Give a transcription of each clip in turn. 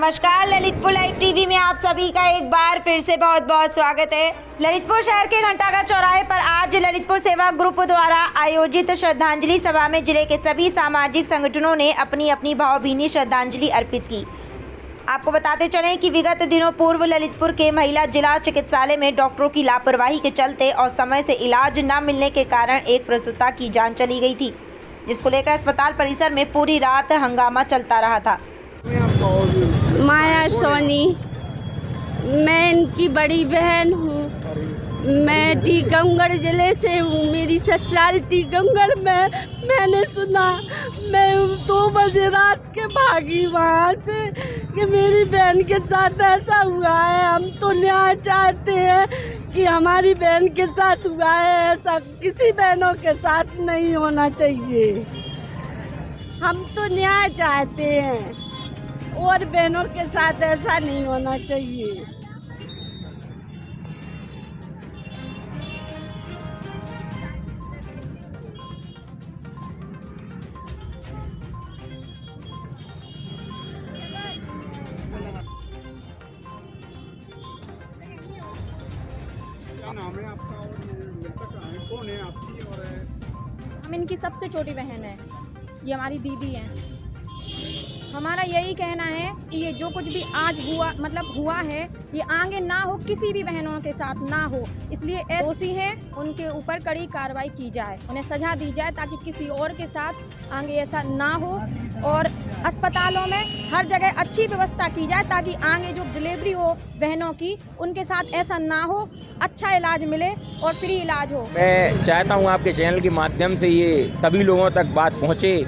नमस्कार, Lalitpur live TV में आप सभी का एक बार फिर से बहुत बहुत स्वागत है। ललितपुर शहर के घंटाघर चौराहे पर आज ललितपुर सेवा ग्रुप द्वारा आयोजित श्रद्धांजलि सभा में जिले के सभी सामाजिक संगठनों ने अपनी अपनी भावभीनी श्रद्धांजलि अर्पित की। आपको बताते चलें कि विगत दिनों पूर्व ललितपुर के महिला जिला चिकित्सालय में डॉक्टरों की लापरवाही के चलते और समय से इलाज न मिलने के कारण एक प्रसूता की जान चली गई थी, जिसको लेकर अस्पताल परिसर में पूरी रात हंगामा चलता रहा था। माया सोनी, मैं इनकी बड़ी बहन हूँ। मैं टीकमगढ़ जिले से हूँ। मेरी ससुराल टीकमगढ़ में। मैंने सुना, मैं 2 बजे रात के भागी वहाँ से कि मेरी बहन के साथ ऐसा हुआ है। हम तो न्याय चाहते हैं कि हमारी बहन के साथ हुआ है, ऐसा किसी बहनों के साथ नहीं होना चाहिए। हम तो न्याय चाहते हैं और बहनों के साथ ऐसा नहीं होना चाहिए। क्या नाम है आपका और मृतक कौन है आपकी? और हम इनकी सबसे छोटी बहन है, ये हमारी दीदी हैं। हमारा यही कहना है कि ये जो कुछ भी आज हुआ है, ये आगे ना हो, किसी भी बहनों के साथ ना हो। इसलिए दोषी हैं, उनके ऊपर कड़ी कार्रवाई की जाए, उन्हें सजा दी जाए ताकि किसी और के साथ आगे ऐसा ना हो। और अस्पतालों में हर जगह अच्छी व्यवस्था की जाए ताकि आगे जो डिलीवरी हो बहनों की, उनके साथ ऐसा ना हो, अच्छा इलाज मिले और फ्री इलाज हो। मैं चाहता हूँ आपके चैनल के माध्यम से ये सभी लोगों तक बात पहुँचे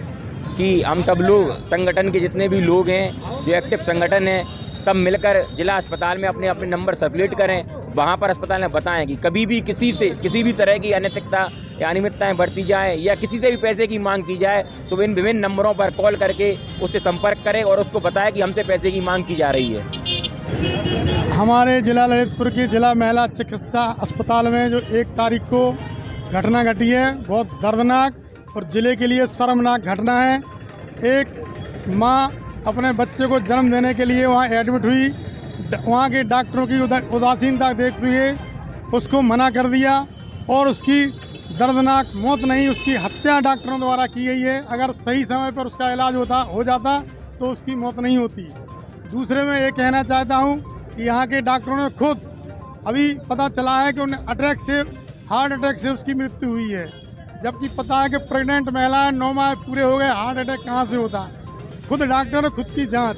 कि हम सब लोग संगठन के जितने भी लोग हैं, जो एक्टिव संगठन हैं, सब मिलकर जिला अस्पताल में अपने अपने नंबर सर्कुलेट करें। वहाँ पर अस्पताल में बताएं कि कभी भी किसी से किसी भी तरह की अनैतिकता या अनियमितताएं बरती जाए या किसी से भी पैसे की मांग की जाए तो इन विभिन्न नंबरों पर कॉल करके उससे संपर्क करें और उसको बताएं कि हमसे पैसे की मांग की जा रही है। हमारे जिला ललितपुर की जिला महिला चिकित्सा अस्पताल में जो 1 तारीख को घटना घटी है, बहुत दर्दनाक और जिले के लिए शर्मनाक घटना है। एक माँ अपने बच्चे को जन्म देने के लिए वहाँ एडमिट हुई। वहाँ के डॉक्टरों की उदासीनता देखते हुए उसको मना कर दिया और उसकी दर्दनाक मौत नहीं, उसकी हत्या डॉक्टरों द्वारा की गई है। अगर सही समय पर उसका इलाज हो जाता तो उसकी मौत नहीं होती। दूसरे में ये कहना चाहता हूँ कि यहाँ के डॉक्टरों ने खुद अभी पता चला है कि उन्हें हार्ट अटैक से उसकी मृत्यु हुई है, जबकि पता है कि प्रेग्नेंट महिला 9 माह पूरे हो गए, हार्ट अटैक कहाँ से होता। खुद डॉक्टर खुद की जांच।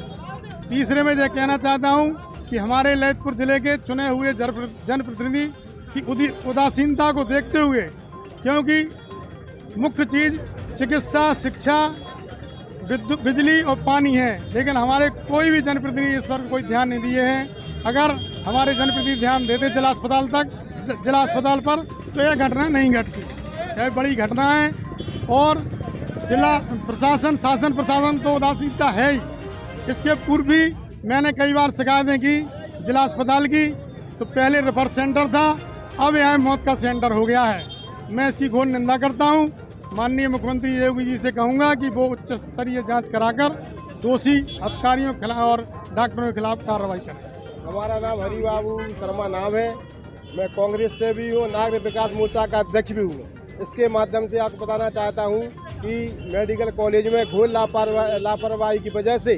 तीसरे में यह कहना चाहता हूं कि हमारे ललितपुर जिले के चुने हुए जनप्रतिनिधि की उदासीनता को देखते हुए, क्योंकि मुख्य चीज़ चिकित्सा, शिक्षा, बिजली और पानी है, लेकिन हमारे कोई भी जनप्रतिनिधि इस पर कोई ध्यान नहीं दिए हैं। अगर हमारे जनप्रतिनिधि ध्यान देते जिला अस्पताल पर तो यह घटना नहीं घटती। यह बड़ी घटना है और जिला प्रशासन, शासन प्रशासन तो उदासीनता है ही। इसके पूर्व भी मैंने कई बार शिकायतें की जिला अस्पताल की, तो पहले रेफर सेंटर था, अब यहाँ मौत का सेंटर हो गया है। मैं इसकी घोर निंदा करता हूँ। माननीय मुख्यमंत्री योगी जी से कहूँगा कि वो उच्च स्तरीय जाँच कराकर दोषी अधिकारियों के खिलाफ और डॉक्टरों के खिलाफ कार्रवाई करें। हमारा नाम हरिबाबू शर्मा नाम है। मैं कांग्रेस से भी हूँ, नागरिक विकास मोर्चा का अध्यक्ष भी हूँ। इसके माध्यम से आपको बताना चाहता हूँ कि मेडिकल कॉलेज में घोर लापरवाही की वजह से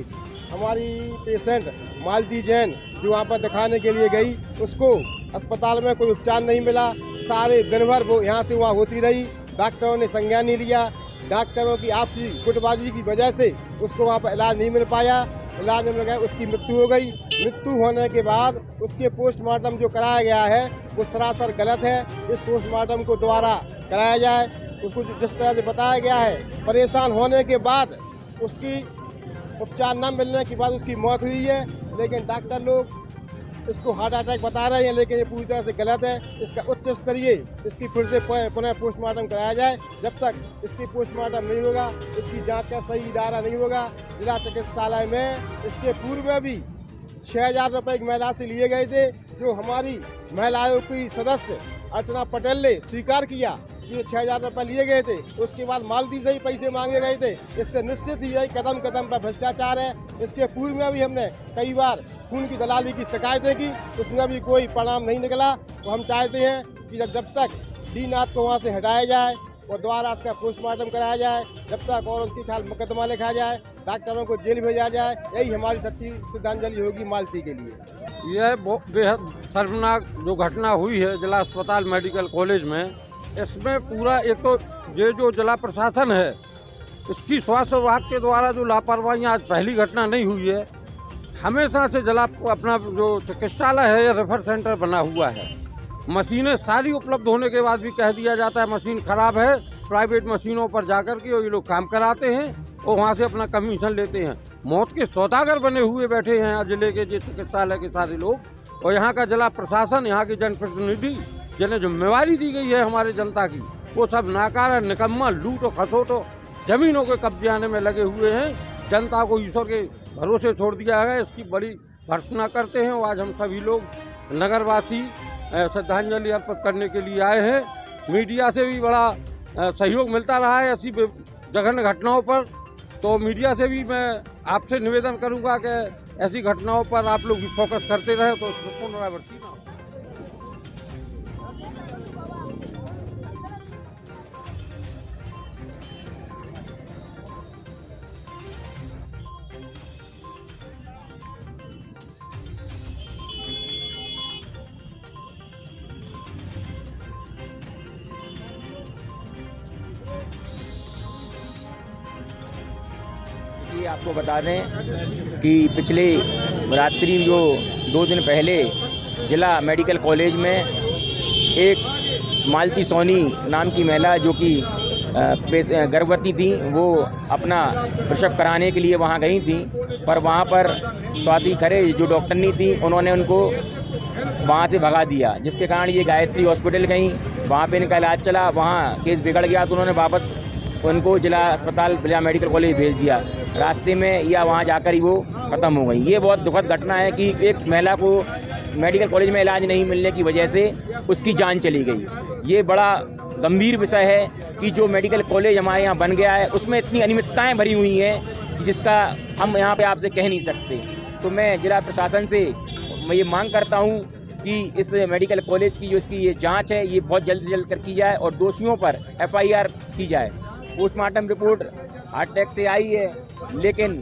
हमारी पेशेंट मालती जैन जो वहाँ पर दिखाने के लिए गई, उसको अस्पताल में कोई उपचार नहीं मिला। सारे दिन भर वो यहाँ से वहाँ होती रही, डॉक्टरों ने संज्ञान नहीं लिया। डॉक्टरों की आपसी गुटबाजी की वजह से उसको वहाँ पर इलाज नहीं मिल पाया। इलाज नहीं मिल गया, उसकी मृत्यु हो गई। मृत्यु होने के बाद उसके पोस्टमार्टम जो कराया गया है वो सरासर गलत है। इस पोस्टमार्टम को दोबारा कराया जाए। उसको जिस तरह से बताया गया है, परेशान होने के बाद उसकी उपचार न मिलने के बाद उसकी मौत हुई है, लेकिन डॉक्टर लोग इसको हार्ट अटैक बता रहे हैं, लेकिन ये पूरी तरह से गलत है। इसका उच्च स्तरीय इसकी फिर से पुनः पोस्टमार्टम कराया जाए। जब तक इसकी पोस्टमार्टम नहीं होगा, इसकी जांच का सही इदारा नहीं होगा। जिला चिकित्सालय में इसके पूर्व में भी 6000 रुपये एक महिला से लिए गए थे, जो हमारी महिला आयोग की सदस्य अर्चना पटेल ने स्वीकार किया ये 6,000 रुपये लिए गए थे, उसके बाद मालती से ही पैसे मांगे गए थे। इससे निश्चित ही यही कदम कदम पर भ्रष्टाचार है। इसके पूर्व में भी हमने कई बार खून की दलाली की शिकायतें की, उसमें भी कोई परिणाम नहीं निकला। तो हम चाहते हैं कि जब तक डी नाथ को वहाँ से हटाया जाए और दोबारा उसका पोस्टमार्टम कराया जाए, जब तक और उसके खिलाफ मुकदमा लिखा जाए, डॉक्टरों को जेल भेजा जाए, यही हमारी सच्ची श्रद्धांजलि होगी मालती के लिए। यह बेहद शर्मनाक जो घटना हुई है जिला अस्पताल मेडिकल कॉलेज में, इसमें पूरा एक तो ये जो जिला प्रशासन है इसकी स्वास्थ्य विभाग के द्वारा जो लापरवाही आज पहली घटना नहीं हुई है। हमेशा से जिला अपना जो चिकित्सालय है ये रेफर सेंटर बना हुआ है। मशीनें सारी उपलब्ध होने के बाद भी कह दिया जाता है मशीन खराब है, प्राइवेट मशीनों पर जाकर के ये लोग काम कराते हैं और वहाँ से अपना कमीशन लेते हैं। मौत के सौदागर बने हुए बैठे हैं जिले के चिकित्सालय के सारे लोग। और यहाँ का जिला प्रशासन, यहाँ के जनप्रतिनिधि जिन्हें जिम्मेवारी दी गई है हमारे जनता की, वो सब नाकारा निकम्मा लूट और खसोटो जमीनों के कब्जे आने में लगे हुए हैं। जनता को ईश्वर के भरोसे छोड़ दिया है, इसकी बड़ी भर्त्सना करते हैं। और आज हम सभी लोग नगरवासी श्रद्धांजलि अर्पित करने के लिए आए हैं। मीडिया से भी बड़ा सहयोग मिलता रहा है ऐसी जघन्य घटनाओं पर, तो मीडिया से भी मैं आपसे निवेदन करूंगा कि ऐसी घटनाओं पर आप लोग भी फोकस करते रहे तो पुनरावृत्ति ना हो। ये आपको बता दें कि पिछले रात्रि जो 2 दिन पहले जिला मेडिकल कॉलेज में एक मालती सोनी नाम की महिला जो कि गर्भवती थी, वो अपना प्रसव कराने के लिए वहाँ गई थी, पर वहाँ पर स्वाति खरे जो डॉक्टरनी थी उन्होंने उनको वहाँ से भगा दिया, जिसके कारण ये गायत्री हॉस्पिटल गई। वहाँ पे इनका इलाज चला, वहाँ केस बिगड़ गया तो उन्होंने वापस उनको जिला अस्पताल जिला मेडिकल कॉलेज भेज दिया। रास्ते में या वहाँ जाकर ही वो ख़त्म हो गई। ये बहुत दुखद घटना है कि एक महिला को मेडिकल कॉलेज में इलाज नहीं मिलने की वजह से उसकी जान चली गई। ये बड़ा गंभीर विषय है कि जो मेडिकल कॉलेज हमारे यहाँ बन गया है उसमें इतनी अनियमितताएँ भरी हुई हैं जिसका हम यहाँ पे आपसे कह नहीं सकते। तो मैं जिला प्रशासन से मैं ये मांग करता हूँ कि इस मेडिकल कॉलेज की जो इसकी ये जाँच है ये बहुत जल्द से जल्द कर की जाए और दोषियों पर FIR की जाए। पोस्टमार्टम रिपोर्ट हार्ट अटैक से आई है, लेकिन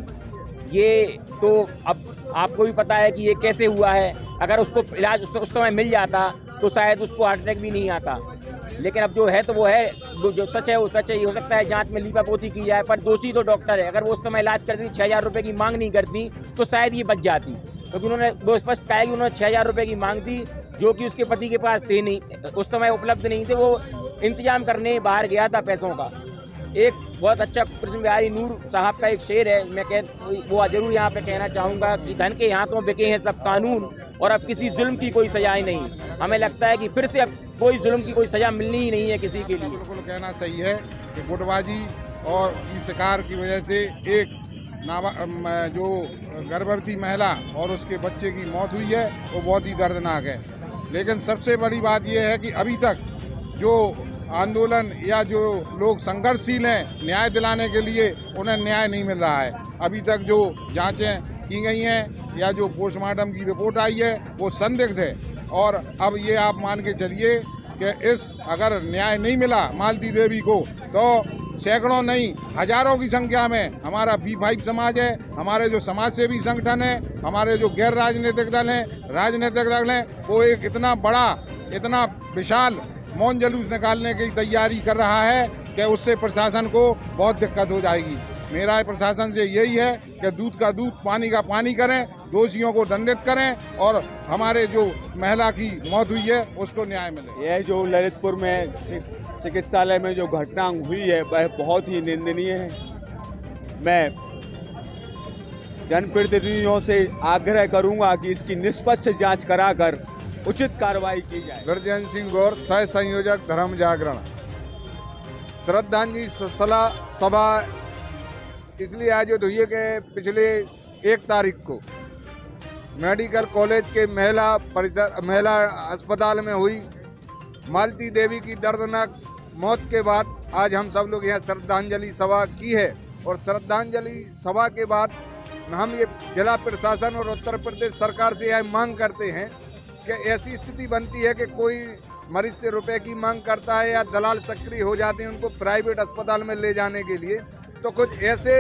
ये तो अब आपको भी पता है कि ये कैसे हुआ है। अगर उसको इलाज उस समय मिल जाता तो शायद उसको हार्ट अटैक भी नहीं आता। लेकिन अब जो है तो वो है, जो सच है वो सच है। ये हो सकता है जांच में लीपापोती की जाए, पर दोषी तो डॉक्टर है। अगर वो उस समय इलाज करती 6,000 रुपये की मांग नहीं करती तो शायद ये बच जाती, क्योंकि उन्होंने वो स्पष्ट कहा कि उन्होंने 6,000 रुपये की मांग थी जो कि उसके पति के पास थे नहीं, उस समय उपलब्ध नहीं थे। वो इंतजाम करने बाहर गया था पैसों का। एक बहुत अच्छा कृष्ण बिहारी नूर साहब का एक शेर है, मैं वो जरूर यहाँ पे कहना चाहूँगा कि धन के हाथों बिके हैं सब कानून और अब किसी जुल्म की कोई सजा ही नहीं। हमें लगता है कि फिर से अब कोई जुल्म की कोई सजा मिलनी ही नहीं है किसी के लिए। बिल्कुल कहना सही है कि गुटबाजी और की शिकार की वजह से एक जो गर्भवती महिला और उसके बच्चे की मौत हुई है वो बहुत ही दर्दनाक है। लेकिन सबसे बड़ी बात यह है कि अभी तक जो आंदोलन या जो लोग संघर्षशील हैं न्याय दिलाने के लिए, उन्हें न्याय नहीं मिल रहा है। अभी तक जो जांचें की गई हैं या जो पोस्टमार्टम की रिपोर्ट आई है वो संदिग्ध है। और अब ये आप मान के चलिए कि इस अगर न्याय नहीं मिला मालती देवी को तो सैकड़ों नहीं हजारों की संख्या में हमारा B5 समाज है, हमारे जो समाज सेवी संगठन है, हमारे जो गैर राजनीतिक दल हैं, राजनीतिक दल हैं, वो एक इतना बड़ा इतना विशाल मौन जुलूस निकालने की तैयारी कर रहा है कि उससे प्रशासन को बहुत दिक्कत हो जाएगी। मेरा प्रशासन से यही है कि दूध का दूध पानी का पानी करें, दोषियों को दंडित करें और हमारे जो महिला की मौत हुई है उसको न्याय मिले। यह जो ललितपुर में चिकित्सालय में जो घटना हुई है वह बहुत ही निंदनीय है। मैं जनप्रतिनिधियों से आग्रह करूंगा कि इसकी निष्पक्ष जांच कराकर उचित कार्रवाई की जाए। गर्जन सिंह गौर, सह संयोजक धर्म जागरण। श्रद्धांजलि सभा इसलिए आयोजित हुई है कि पिछले 1 तारीख को मेडिकल कॉलेज के महिला अस्पताल में हुई मालती देवी की दर्दनाक मौत के बाद आज हम सब लोग यहाँ श्रद्धांजलि सभा की है। और श्रद्धांजलि सभा के बाद हम ये जिला प्रशासन और उत्तर प्रदेश सरकार से यह मांग करते हैं कि ऐसी स्थिति बनती है कि कोई मरीज से रुपए की मांग करता है या दलाल सक्रिय हो जाते हैं उनको प्राइवेट अस्पताल में ले जाने के लिए, तो कुछ ऐसे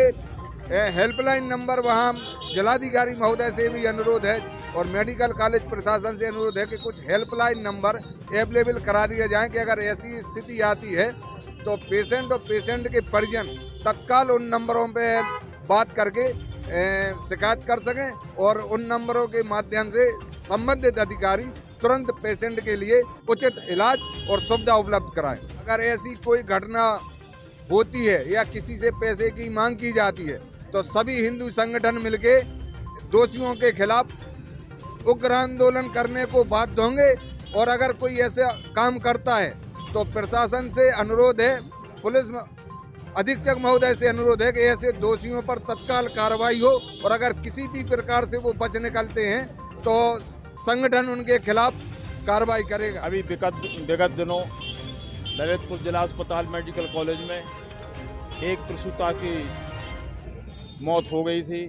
हेल्पलाइन नंबर वहाँ जिलाधिकारी महोदय से भी अनुरोध है और मेडिकल कॉलेज प्रशासन से अनुरोध है कि कुछ हेल्पलाइन नंबर अवेलेबल करा दिए जाएं कि अगर ऐसी स्थिति आती है तो पेशेंट और पेशेंट के परिजन तत्काल उन नंबरों पे बात करके शिकायत कर सकें और उन नंबरों के माध्यम से संबंधित अधिकारी तुरंत पेशेंट के लिए उचित इलाज और सुविधा उपलब्ध कराएं। अगर ऐसी कोई घटना होती है या किसी से पैसे की मांग की जाती है तो सभी हिंदू संगठन मिलके दोषियों के खिलाफ उग्र आंदोलन करने को बाध्य होंगे। और अगर कोई ऐसा काम करता है तो प्रशासन से अनुरोध है, पुलिस अधीक्षक महोदय से अनुरोध है कि ऐसे दोषियों पर तत्काल कार्रवाई हो और अगर किसी भी प्रकार से वो बच निकलते हैं तो संगठन उनके खिलाफ कार्रवाई करेगा। अभी विगत दिनों ललितपुर जिला अस्पताल मेडिकल कॉलेज में एक प्रसूता की मौत हो गई थी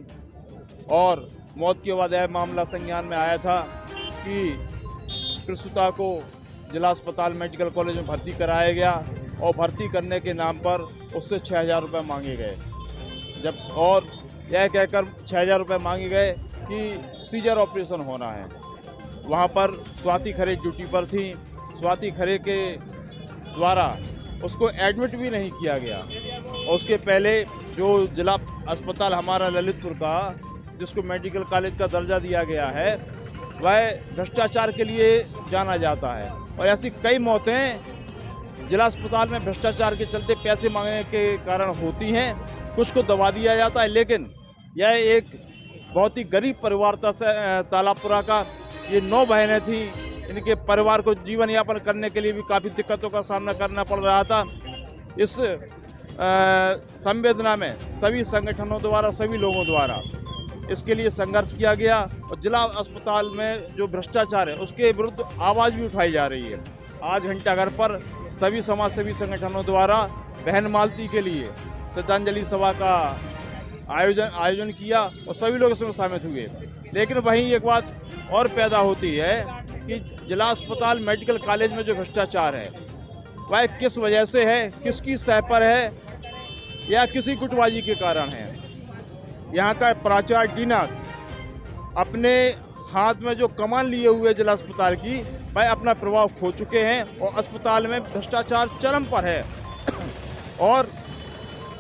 और मौत के बाद यह मामला संज्ञान में आया था कि प्रसूता को जिला अस्पताल मेडिकल कॉलेज में भर्ती कराया गया और भर्ती करने के नाम पर उससे 6,000 रुपये मांगे गए और यह कहकर 6,000 रुपये मांगे गए कि सीजर ऑपरेशन होना है। वहाँ पर स्वाति खरे ड्यूटी पर थी। स्वाति खरे के द्वारा उसको एडमिट भी नहीं किया गया और उसके पहले जो जिला अस्पताल हमारा ललितपुर का जिसको मेडिकल कॉलेज का दर्जा दिया गया है वह भ्रष्टाचार के लिए जाना जाता है और ऐसी कई मौतें जिला अस्पताल में भ्रष्टाचार के चलते पैसे मांगने के कारण होती हैं। कुछ को दबा दिया जाता है, लेकिन यह एक बहुत ही गरीब परिवार था तालापुरा का। ये 9 बहनें थीं, इनके परिवार को जीवन यापन करने के लिए भी काफ़ी दिक्कतों का सामना करना पड़ रहा था। इस संवेदना में सभी संगठनों द्वारा सभी लोगों द्वारा इसके लिए संघर्ष किया गया और जिला अस्पताल में जो भ्रष्टाचार है उसके विरुद्ध आवाज़ भी उठाई जा रही है। आज घंटाघर पर सभी समाज सेवी संगठनों द्वारा बहन मालती के लिए श्रद्धांजलि सभा का आयोजन किया और सभी लोग इसमें शामिल हुए। लेकिन वहीं एक बात और पैदा होती है कि जिला अस्पताल मेडिकल कॉलेज में जो भ्रष्टाचार है वह किस वजह से है, किसकी सह पर है या किसी गुटबाजी के कारण है। यहाँ का प्राचार्य डीनाथ अपने हाथ में जो कमान लिए हुए जिला अस्पताल की वह अपना प्रभाव खो चुके हैं और अस्पताल में भ्रष्टाचार चरम पर है। और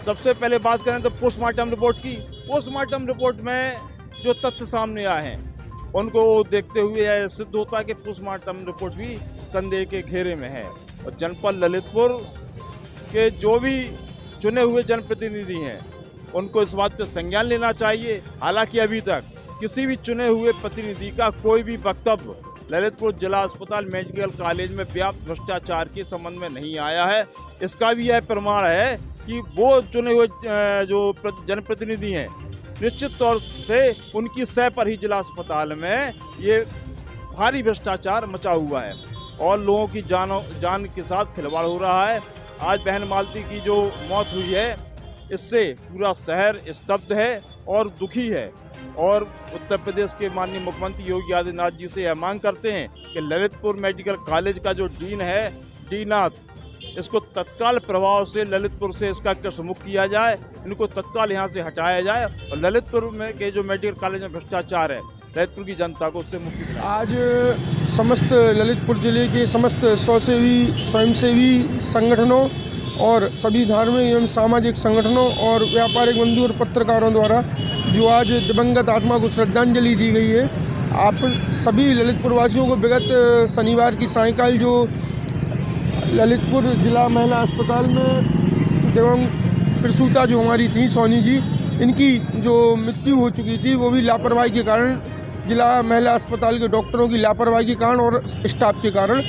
सबसे पहले बात करें तो पोस्टमार्टम रिपोर्ट की। पोस्टमार्टम रिपोर्ट में जो तथ्य सामने आए हैं उनको देखते हुए यह सिद्ध होता है कि पोस्टमार्टम रिपोर्ट भी संदेह के घेरे में है। और जनपद ललितपुर के जो भी चुने हुए जनप्रतिनिधि हैं उनको इस बात पर संज्ञान लेना चाहिए। हालांकि अभी तक किसी भी चुने हुए प्रतिनिधि का कोई भी वक्तव्य ललितपुर जिला अस्पताल मेडिकल कॉलेज में व्याप्त भ्रष्टाचार के संबंध में नहीं आया है। इसका भी यह प्रमाण है कि वो चुने हुए जो जनप्रतिनिधि हैं निश्चित तौर से उनकी सह पर ही जिला अस्पताल में ये भारी भ्रष्टाचार मचा हुआ है और लोगों की जान के साथ खिलवाड़ हो रहा है। आज बहन मालती की जो मौत हुई है इससे पूरा शहर स्तब्ध है और दुखी है और उत्तर प्रदेश के माननीय मुख्यमंत्री योगी आदित्यनाथ जी से यह मांग करते हैं कि ललितपुर मेडिकल कॉलेज का जो डीन है डीनाथ, इसको तत्काल प्रभाव से ललितपुर से इसका कसमुक्त किया जाए, इनको तत्काल यहाँ से हटाया जाए और ललितपुर में के जो मेडिकल कॉलेज में भ्रष्टाचार है ललितपुर की जनता को उससे मुक्ति दिलाएं। आज समस्त ललितपुर जिले के समस्त स्वयंसेवी संगठनों और सभी धार्मिक एवं सामाजिक संगठनों और व्यापारिक बंधु और पत्रकारों द्वारा जो आज दिवंगत आत्मा को श्रद्धांजलि दी गई है, आप सभी ललितपुर वासियों को विगत शनिवार की सायंकाल जो ललितपुर जिला महिला अस्पताल में दिवंगत प्रसूता जो हमारी थी सोनी जी, इनकी जो मृत्यु हो चुकी थी वो भी लापरवाही के कारण, जिला महिला अस्पताल के डॉक्टरों की लापरवाही के कारण और स्टाफ के कारण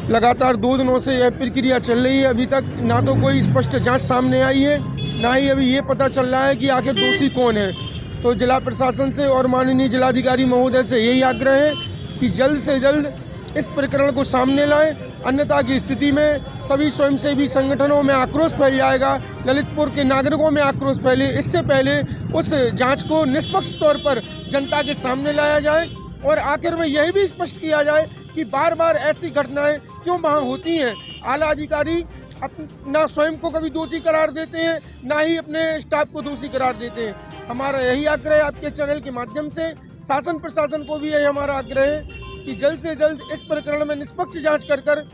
लगातार 2 दिनों से यह प्रक्रिया चल रही है। अभी तक ना तो कोई स्पष्ट जांच सामने आई है, ना ही अभी ये पता चल रहा है कि आखिर दोषी कौन है। तो जिला प्रशासन से और माननीय जिलाधिकारी महोदय से यही आग्रह है कि जल्द से जल्द इस प्रकरण को सामने लाएं अन्यथा की स्थिति में सभी स्वयंसेवी संगठनों में आक्रोश फैल जाएगा, ललितपुर के नागरिकों में आक्रोश फैले। इससे पहले उस जांच को निष्पक्ष तौर पर जनता के सामने लाया जाए और आखिर में यही भी स्पष्ट किया जाए कि बार बार ऐसी घटनाएं क्यों वहाँ होती हैं। आला अधिकारी ना स्वयं को कभी दोषी करार देते हैं, ना ही अपने स्टाफ को दोषी करार देते हैं। हमारा यही आग्रह है आपके चैनल के माध्यम से, शासन प्रशासन को भी यही हमारा आग्रह है कि जल्द से जल्द इस प्रकरण में निष्पक्ष जांच कर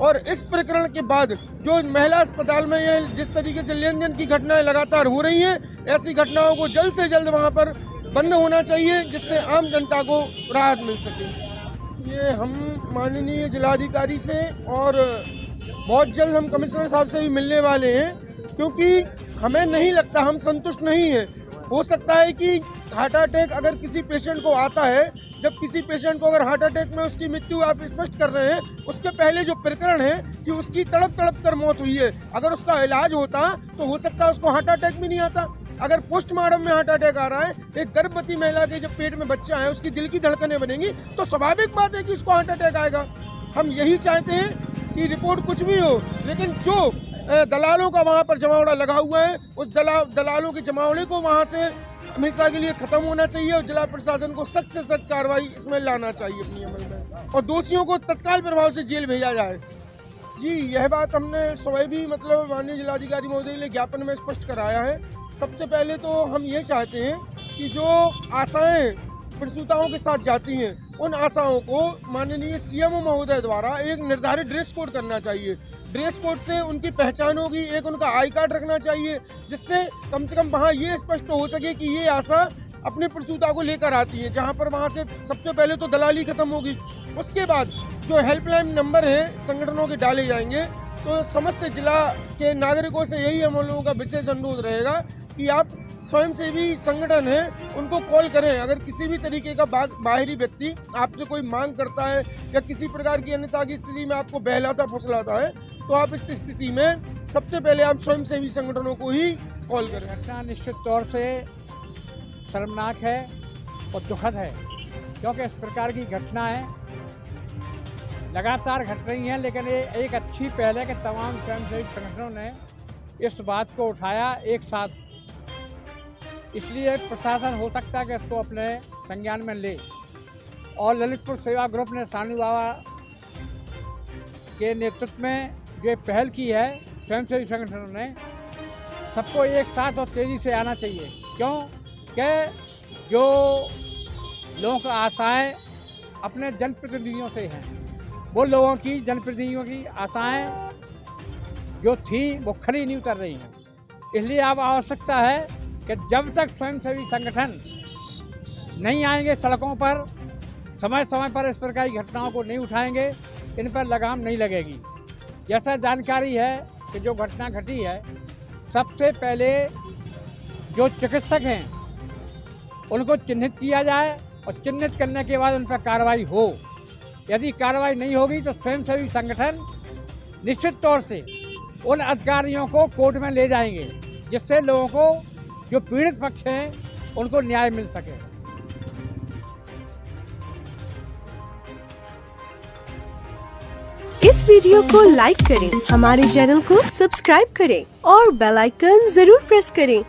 और इस प्रकरण के बाद जो महिला अस्पताल में ये जिस तरीके से लेन देन की घटनाएं लगातार हो रही हैं, ऐसी घटनाओं को जल्द से जल्द वहाँ पर बंद होना चाहिए, जिससे आम जनता को राहत मिल सके। ये हम माननीय जिलाधिकारी से और बहुत जल्द हम कमिश्नर साहब से भी मिलने वाले हैं, क्योंकि हमें नहीं लगता, हम संतुष्ट नहीं हैं। हो सकता है कि हार्ट अटैक अगर किसी पेशेंट को आता है, जब किसी पेशेंट को अगर हार्ट अटैक में उसकी मृत्यु आप स्पष्ट कर रहे हैं, उसके पहले जो प्रकरण है कि उसकी तड़प कर मौत हुई है, अगर उसका इलाज होता तो हो सकता है उसको हार्ट अटैक भी नहीं आता। अगर पोस्टमार्टम में हार्ट अटैक आ रहा है, एक गर्भवती महिला के जब पेट में बच्चा है, उसकी दिल की धड़कनें बनेंगी, तो स्वाभाविक बात है कि उसको हार्ट अटैक आएगा। हम यही चाहते हैं कि रिपोर्ट कुछ भी हो, लेकिन जो दलालों का वहाँ पर जमावड़ा लगा हुआ है, उस दलालों के जमावड़े को वहाँ से हमेशा के लिए खत्म होना चाहिए और जिला प्रशासन को सख्त से सख्त कार्रवाई इसमें लाना चाहिए अपनी अमल में, और दोषियों को तत्काल प्रभाव से जेल भेजा जाए। जी, यह बात हमने सुबह भी माननीय जिलाधिकारी महोदय ने ज्ञापन में स्पष्ट कराया है। सबसे पहले तो हम ये चाहते हैं कि जो आशाएं प्रसूताओं के साथ जाती हैं, उन आशाओं को माननीय सीएमओ महोदय द्वारा एक निर्धारित ड्रेस कोड करना चाहिए। ड्रेस कोड से उनकी पहचान होगी, एक उनका आई कार्ड रखना चाहिए, जिससे कम से कम वहाँ ये स्पष्ट हो सके कि ये आशा अपने प्रसूता को लेकर आती है, जहाँ पर वहाँ से सबसे पहले तो दलाली खत्म होगी। उसके बाद जो हेल्पलाइन नंबर है संगठनों के डाले जाएंगे, तो समस्त जिला के नागरिकों से यही हम लोगों का विशेष अनुरोध रहेगा कि आप स्वयंसेवी संगठन है उनको कॉल करें। अगर किसी भी तरीके का बाहरी व्यक्ति आपसे कोई मांग करता है या किसी प्रकार की अन्यथा की स्थिति में आपको बहलाता फुसलाता है, तो आप इस स्थिति में सबसे पहले आप स्वयंसेवी संगठनों को ही कॉल करें। घटना निश्चित तौर से शर्मनाक है और दुखद है, क्योंकि इस प्रकार की घटनाएं लगातार घट रही हैं, लेकिन ये एक अच्छी पहल है कि तमाम स्वयंसेवी संगठनों ने इस बात को उठाया एक साथ। इसलिए प्रशासन हो सकता है कि इसको अपने संज्ञान में ले, और ललितपुर सेवा ग्रुप ने सानू बाबा के नेतृत्व में जो पहल की है स्वयंसेवी संगठनों ने, सबको एक साथ और तेज़ी से आना चाहिए। क्यों कि जो लोगों की आशाएं अपने जनप्रतिनिधियों से हैं, वो लोगों की जनप्रतिनिधियों की आशाएं जो थी वो खरी नहीं उतर रही हैं। इसलिए अब आवश्यकता है कि जब तक स्वयंसेवी संगठन नहीं आएंगे सड़कों पर, समय समय पर इस प्रकार की घटनाओं को नहीं उठाएंगे, इन पर लगाम नहीं लगेगी। जैसा जानकारी है कि जो घटना घटी है, सबसे पहले जो चिकित्सक हैं उनको चिन्हित किया जाए और चिन्हित करने के बाद उन पर कार्रवाई हो। यदि कार्रवाई नहीं होगी तो स्वयंसेवी संगठन निश्चित तौर से उन अधिकारियों को कोर्ट में ले जाएंगे, जिससे लोगों को जो पीड़ित पक्ष हैं उनको न्याय मिल सके। इस वीडियो को लाइक करें, हमारे चैनल को सब्सक्राइब करें और बेल आइकन जरूर प्रेस करें